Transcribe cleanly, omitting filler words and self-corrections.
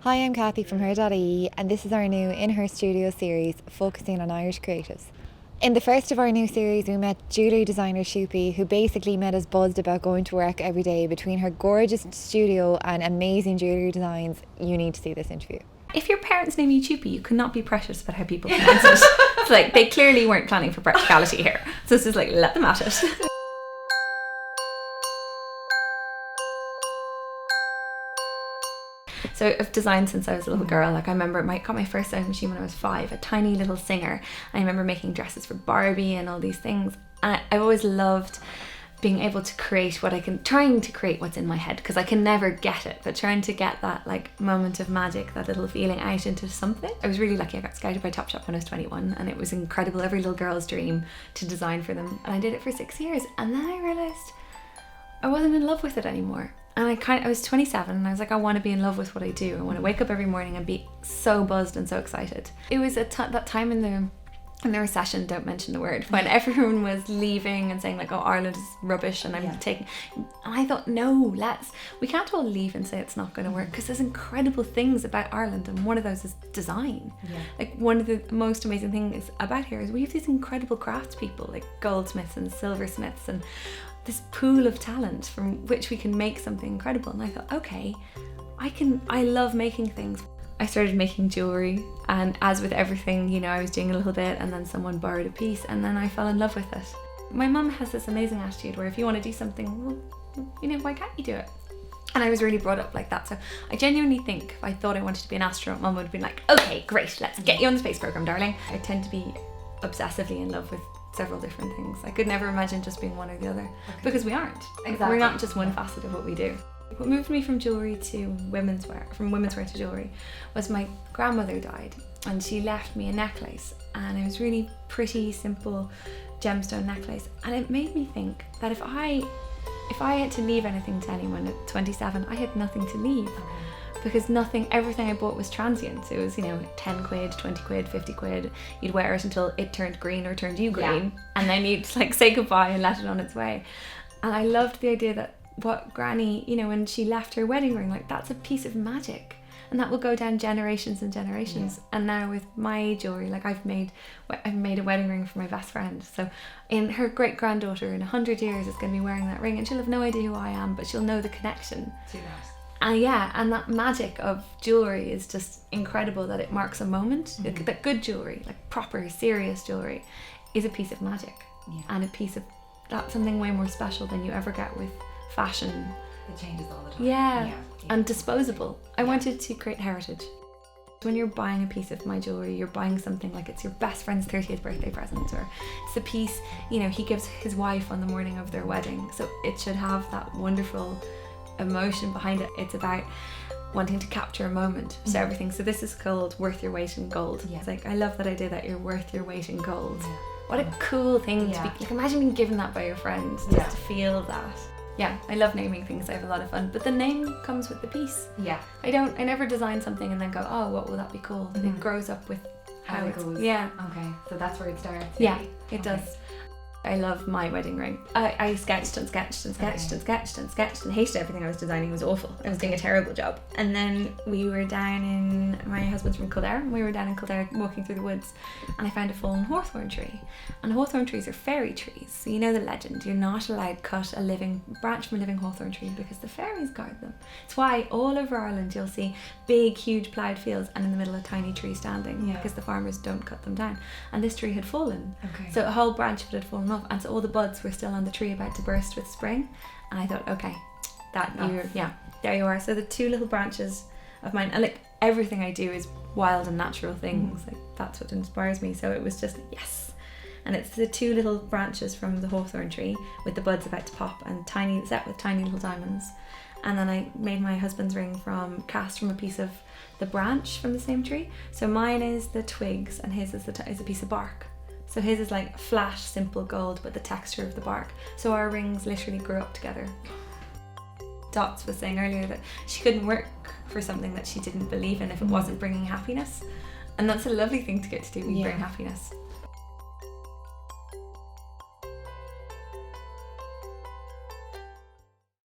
Hi, I'm Cathy from Her.ie, and this is our new In Her Studio series focusing on Irish creatives. In the first of our new series, we met jewellery designer Chupi, who basically made us buzzed about going to work every day. Between her gorgeous studio and amazing jewellery designs, you need to see this interview. If your parents name you Chupi, you cannot be precious about how people pronounce it. It's like they clearly weren't planning for practicality here. So this is like, let them at it. So I've designed since I was a little girl. Like I remember I got my first sewing machine when I was 5, a tiny little Singer. I remember making dresses for Barbie and all these things. And I've always loved being able to create trying to create what's in my head, because I can never get it, but trying to get that like moment of magic, that little feeling out into something. I was really lucky. I got scouted by Topshop when I was 21, and it was incredible, every little girl's dream to design for them. And I did it for 6 years, and then I realised I wasn't in love with it anymore. And I was 27 and I was like, I want to be in love with what I do. I want to wake up every morning and be so buzzed and so excited. It was that time in the recession, don't mention the word, when everyone was leaving and saying like, oh, Ireland is rubbish and I'm taking, and I thought, no, we can't all leave and say it's not going to work, because there's incredible things about Ireland, and one of those is design. Like one of the most amazing things about here is we have these incredible craftspeople, like goldsmiths and silversmiths, and this pool of talent from which we can make something incredible. And I thought, okay, I love making things. I started making jewellery, and as with everything, I was doing a little bit and then someone borrowed a piece and then I fell in love with it. My mum has this amazing attitude where if you want to do something, well, why can't you do it? And I was really brought up like that. So I genuinely think if I thought I wanted to be an astronaut, Mum would have been like, okay, great, let's get you on the space program, darling. I tend to be obsessively in love with several different things. I could never imagine just being one or the other, because we aren't. Exactly. We're not just one facet of what we do. What moved me from jewellery to women's wear, from women's wear to jewellery, was my grandmother died and she left me a necklace, and it was really pretty, simple gemstone necklace, and it made me think that if I had to leave anything to anyone at 27, I had nothing to leave. Because everything I bought was transient. So it was, 10 quid, 20 quid, 50 quid. You'd wear it until it turned green or turned you green. And then you'd say goodbye and let it on its way. And I loved the idea that what Granny, when she left her wedding ring, that's a piece of magic. And that will go down generations and generations. Yeah. And now with my jewellery, I've made a wedding ring for my best friend. So in her great granddaughter in 100 years is going to be wearing that ring, and she'll have no idea who I am, but she'll know the connection. Too nice. And that magic of jewellery is just incredible, that it marks a moment. Mm-hmm. That good jewellery, proper, serious jewellery, is a piece of magic. Yeah. And that's something way more special than you ever get with fashion. It changes all the time. Yeah. And disposable. I wanted to create heritage. When you're buying a piece of my jewellery, you're buying something like it's your best friend's 30th birthday present, or it's the piece, he gives his wife on the morning of their wedding. So it should have that wonderful emotion behind it. It's about wanting to capture a moment. So everything. So this is called Worth Your Weight in Gold. Yeah. It's I love that idea that you're worth your weight in gold. Yeah. What a cool thing to be. Imagine being given that by your friend, just to feel that. Yeah, I love naming things. I have a lot of fun. But the name comes with the piece. Yeah. I never design something and then go, oh, what will that be called? Mm-hmm. It grows up with how it goes. Yeah. Okay. So that's where it starts. Yeah, it does. I love my wedding ring. I sketched and sketched and sketched and sketched and sketched and hated everything I was designing. It was awful. I was doing a terrible job. And then we were down in, my husband's from Kildare, and we were down in Kildare walking through the woods, and I found a fallen hawthorn tree. And hawthorn trees are fairy trees. So you know the legend. You're not allowed to cut a branch from a living hawthorn tree because the fairies guard them. It's why all over Ireland you'll see big, huge ploughed fields and in the middle a tiny tree standing, because the farmers don't cut them down. And this tree had fallen. Okay. So a whole branch of it had fallen off, and so all the buds were still on the tree, about to burst with spring. And I thought, okay, there you are. So the two little branches of mine, and everything I do is wild and natural things. That's what inspires me. So it was just yes. And it's the two little branches from the hawthorn tree with the buds about to pop, and set with tiny little diamonds. And then I made my husband's ring cast from a piece of the branch from the same tree. So mine is the twigs and his is a piece of bark. So his is flat, simple gold, but the texture of the bark. So our rings literally grew up together. Dots was saying earlier that she couldn't work for something that she didn't believe in if it wasn't bringing happiness. And that's a lovely thing to get to do, bring happiness.